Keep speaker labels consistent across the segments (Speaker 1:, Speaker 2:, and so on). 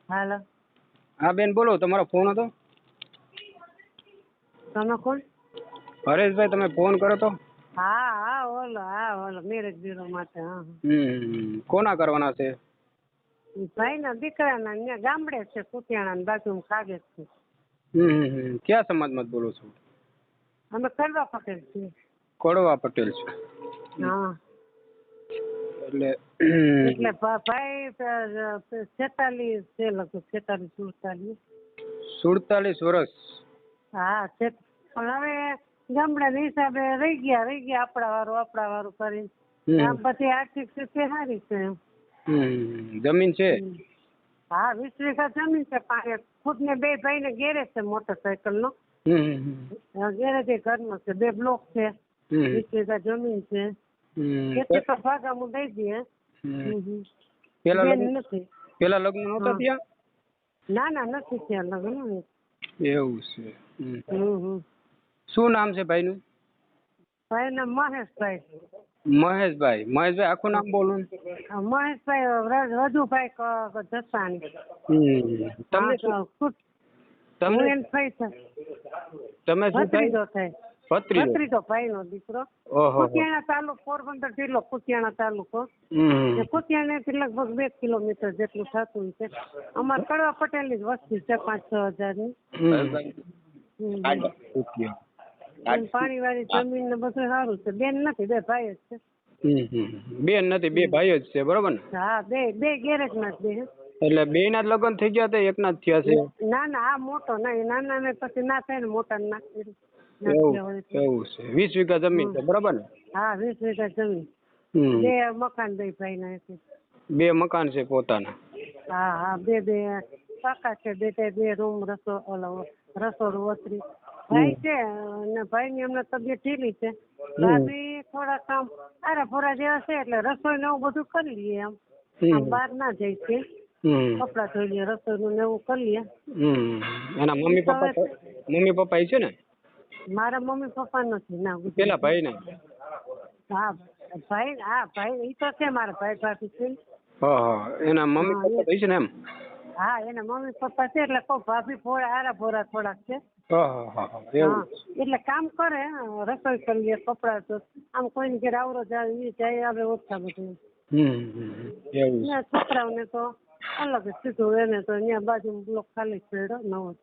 Speaker 1: હાલો.
Speaker 2: હા બેન બોલો, તમારો ફોન હતો?
Speaker 1: તમે કોણ?
Speaker 2: હરેશભાઈ, તમે ફોન કરો તો?
Speaker 1: હા ઓલો મેરેજ બ્યુરો માટે. હા
Speaker 2: કોના કરવાના છે?
Speaker 1: ભાઈ ના દીકરાના અહીંયા ગામડે છે, કુતિયાણા બાજુ કાગેજ છે.
Speaker 2: ક્યાં સમાજમાં બોલો છો?
Speaker 1: અમે કડવા પટેલ છીએ.
Speaker 2: કડવા પટેલ છે.
Speaker 1: હા
Speaker 2: એટલે
Speaker 1: એટલે ભાઈ 46 છે, લગભગ 46-47.
Speaker 2: 47 વર્ષ.
Speaker 1: હા છે, પણ હવે ગામડાના હિસાબે રહી ગયા આપણા વારું કરીને. આમ પછી આર્થિક સ્થિતિ સારી છે.
Speaker 2: જમીન છે?
Speaker 1: હા 20 વીઘા જમીન છે. ખુદ ને 2 ભાઈ ને ગેરેજ છે, મોટરસાયકલ નો ગેરેજ ઘરનો છે, 2 બ્લોક છે, 20 વીઘા જમીન છે. ખેતી તો ભાગામાં દઈ દઈએ.
Speaker 2: પેલા લગ્ન નહોતા થયા?
Speaker 1: ના નથી થયા લગ્ન.
Speaker 2: એવું છે. શું નામ છે ભાઈનું?
Speaker 1: ભાઈ નામ મહેશભાઈ.
Speaker 2: મહેશભાઈ આખું નામ બોલો.
Speaker 1: મહેશભાઈ વધુભાઈ જસાણી. ભત્રીજો ભાઈ નો દીકરો. કુતિયાણા તાલુકો, પોરબંદર જિલ્લો કુતિયાણા તાલુકો. કુતિયાણા થી લગભગ 2 કિલોમીટર જેટલું થતું છે. અમારે કડવા પટેલ ની જ વસ્તી છે, 5-6 હજારની. પાણી વાળી જમીન ને બધું સારું છે. બેન નથી, 2 ભાઈ જ છે.
Speaker 2: બેન નથી, 2 ભાઈ જ છે, બરોબર ને?
Speaker 1: હા, બે ગેરેજ માં જ બે.
Speaker 2: એટલે 2 ના જ લગ્ન થઈ ગયા તો એક ના જ થયા છે?
Speaker 1: ના આ મોટો નહીં, નાના ને પછી ના થાય ને મોટા ને નાખી.
Speaker 2: એવું છે. 20 વીઘા જમીન છે, બરોબર ને?
Speaker 1: હા 20 વીઘા જમીન. 2 મકાન 2 ભાઈ ના છે.
Speaker 2: 2 મકાન છે પોતાના?
Speaker 1: હા 2 પાકા છે. 2 રૂમ, રસોડું, ઓસરી. ભાઈ છે અને ભાઈ ની હમણાં તબિયત ઢીલી છે. ભાભી થોડા કામ આરાફોરા જેવા છે, એટલે રસોઈ ને એવું બધું કરી લઈએ. આમ બહાર ના જાય છે, કપડા ધોઈ લઈએ, રસોઈ નું એવું કરી લઈએ.
Speaker 2: એના મમ્મી પપ્પા છે ને?
Speaker 1: મારા મમ્મી પપ્પા નથી ના.
Speaker 2: પેલા ભાઈ ને?
Speaker 1: હા ભાઈ ઈ તો છે, મારા ભાઈ ભાભી છે.
Speaker 2: એના મમ્મી પપ્પા છે ને એમ? હા
Speaker 1: એના મમ્મી પપ્પા છે, એટલે કોઈ ભાભી આરાફોરા થોડાક છે. એટલે કામ કરે, રસોઈ કરીએ, કપડા તો આમ કોઈની ઘેર આવરો જાય આવે ઓછા બધું. છોકરાઓને તો અલગ સીધું, એને તો અહીંયા બાજુ બ્લોક ખાલી પડ્યો નવો.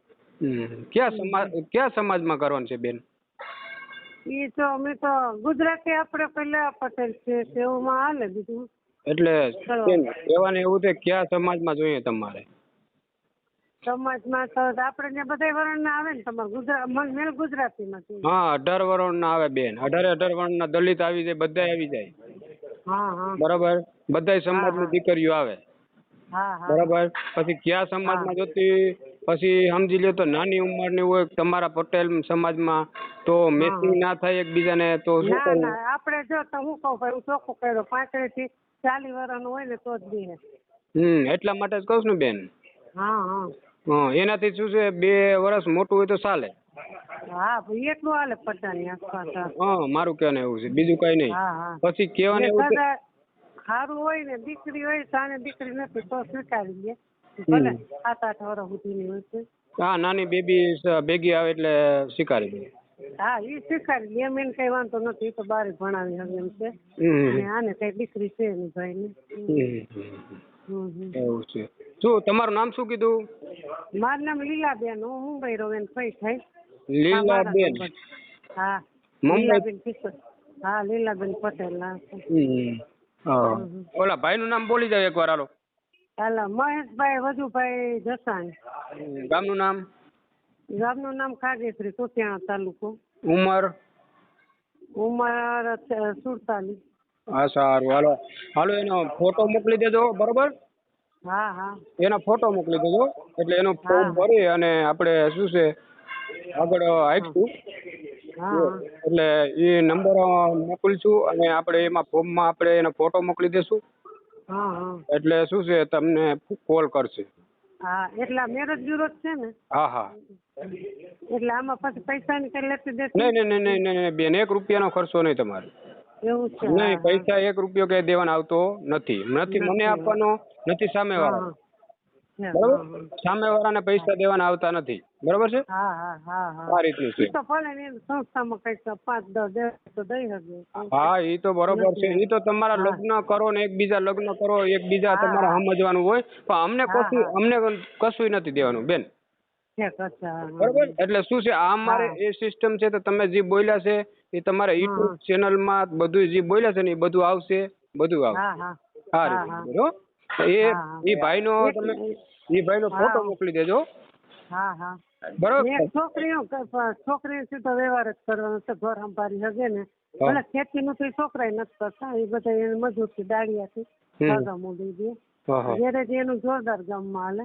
Speaker 2: ક્યાં સમાજમાં કરવાનું છે બેન?
Speaker 1: એ તો અમે તો ગુજરાતી આપણે પેલા પટેલ છે તેઓમાં હાલે બીજું.
Speaker 2: એટલે કહેવાનું એવું છે, કયા સમાજમાં જોઈએ તમારે?
Speaker 1: સમાજમાં તો આપણે બધા વર્ણ આવે ને, તમારે ગુજરાતીમાં.
Speaker 2: હા 18 વર્ણ ના આવે બેન, 18 વર્ણ ના દલિત આવી જાય, બધા આવી જાય. બરાબર, બધા સમાજની દીકરીઓ આવે. બરાબર, પછી કયા સમાજમાં જોતી, પછી સમજી લ્યો તો નાની ઉંમરની હોય તમારા પટેલ સમાજમાં, તો મેચિંગ ના થાય એકબીજાને, તો શું કરવું?
Speaker 1: આપણે જો તો હું કહું ભાઈ, હું ચોખ્ખું કર્યો 35 થી 40 વર્ષનું હોય ને તો જ દે.
Speaker 2: એટલા માટે જ કહું છું ને બેન. એનાથી શું છે, 2 વર્ષ મોટું હોય તો ચાલે.
Speaker 1: એટલું હાલે પચાસની આસપાસ.
Speaker 2: મારું કહેવાનું એવું છે, બીજું કઈ નહીં. પછી કહેવાનું એવું છે,
Speaker 1: સારું હોય ને દીકરી હોય, સાને દીકરી નથી તો સ્વીકારી લે, ભલે 7-8 વર્ષ સુધીની હોય છે.
Speaker 2: નાની બેબી ભેગી આવે એટલે સ્વીકારી દે.
Speaker 1: એ સ્વીકારી લે, એમ એને કઈ વાંધો નથી, તો બારે ભણાવી હવે એમ છે. આને કઈ દીકરી છે એની ભાઈ ને.
Speaker 2: એવું છે. શું તમારું નામ શું કીધું?
Speaker 1: મારું નામ લીલાબેન, હું મુંબઈ રહું, એને કઈ થાય.
Speaker 2: લીલાબેન?
Speaker 1: લીલાબેન કિશોર. લીલાબેન પટેલ.
Speaker 2: ઓલા ભાઈ નું નામ બોલી જાવ એકવાર. હાલો.
Speaker 1: મહેશભાઈ વધુભાઈ જસાણી.
Speaker 2: ગામનું નામ?
Speaker 1: ગામનું નામ કાગેશ્રી, કુતિયાણા તાલુકો.
Speaker 2: ઉંમર?
Speaker 1: ઉંમર 47.
Speaker 2: સારું, હાલો એનો ફોટો મોકલી દેજો, બરોબર? એનો ફોટો મોકલી દેજો, એટલે એનો ફોર્મ ભરી અને આપણે શું છે આગળ આપીશું. એટલે એ નંબર મોકલીશું અને આપણે એમાં ફોર્મમાં આપણે એનો ફોટો મોકલી દેશું. એટલે શું છે તમને કોલ કરશે.
Speaker 1: એટલે મેરેજ બ્યુરો છે ને? એટલે આમાં પછી પૈસાની કઈ લેતી દેતી?
Speaker 2: નહીં બેન, 1 રૂપિયાનો ખર્ચો નહીં તમારે.
Speaker 1: એવું છે?
Speaker 2: નહીં, પૈસા 1 રૂપિયો કઈ દેવાનો આવતો નથી. મને આપવાનો નથી, સામે વાળા. બરોબર, સામે વાળાને પૈસા દેવાના આવતા નથી, બરોબર છે.
Speaker 1: હા હા હા હા
Speaker 2: આ રીતનું છે.
Speaker 1: તો ભલે ને સંસ્થામાં કઈક 5-10 દે તો દઈ શકે.
Speaker 2: હા એ તો બરોબર છે. એ તો તમારા લગ્ન કરો ને એકબીજા લગ્ન કરો, એકબીજા તમારે સમજવાનું હોય, પણ અમને કશું નથી દેવાનું બેન. બરોબર, એટલે શું છે આ મારે એ સિસ્ટમ છે. તો તમે જે બોલ્યા છે એ તમારા યુટ્યુબ ચેનલમાં બધું જે બોલ્યા છે ને એ બધું આવશે, બધું આવશે. હા રીતે બરોબર. એ ભાઈનો ફોટો મોકલી દેજો. બરોબર.
Speaker 1: છોકરી સીધો વ્યવહાર જ કરવાનો છે, ઘર સંભાળી શકે ને. ભલે ખેતી નું તો છોકરા નથી કરતા, એ બધા એને મજૂર થી દાડિયાથી ભાગા મોડી દે. ગેરેજ એનું જોરદાર ગામમાં હાલે.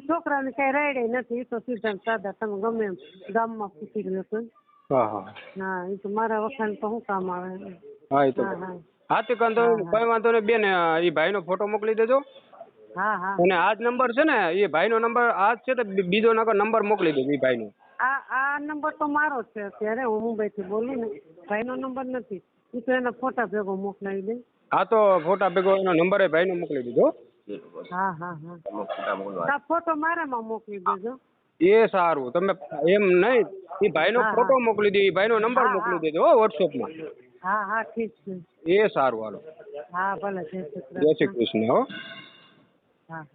Speaker 1: છોકરાને કઈ રાયડે નથી, એ તો સીધા સાદા તમે ગમે એમ ગામમાં પૂછી લો. હા એ તો મારા વખાણ તો શું કામ આવે.
Speaker 2: હા તો કઈ વાંધો નહીં બેન, એ ભાઈનો ફોટો મોકલી દેજો. અને આ જ નંબર છે ને, એ ભાઈનો નંબર આ જ છે, તો બીજો નંબર મોકલી દેજો એ ભાઈનો.
Speaker 1: આ નંબર તો મારો છે અત્યારે, હું મુંબઈ થી બોલું ને. ભાઈનો નંબર નથી, એ તો એના ફોટા ભેગો મોકલાવી દે.
Speaker 2: હા તો ફોટા ભેગો એનો નંબર એ ભાઈનો મોકલી દીધો.
Speaker 1: હા ફોટો મારામાં મોકલી દેજો.
Speaker 2: એ સારું, તમે એમ નહીં, એ ભાઈનો ફોટો મોકલી દે, એ ભાઈનો નંબર મોકલી દેજો વોટ્સઅપમાં.
Speaker 1: હા ઠીક છે.
Speaker 2: એ સારું, હાલો.
Speaker 1: હા ભલે,
Speaker 2: જય શ્રી કૃષ્ણ. હો.
Speaker 1: હા.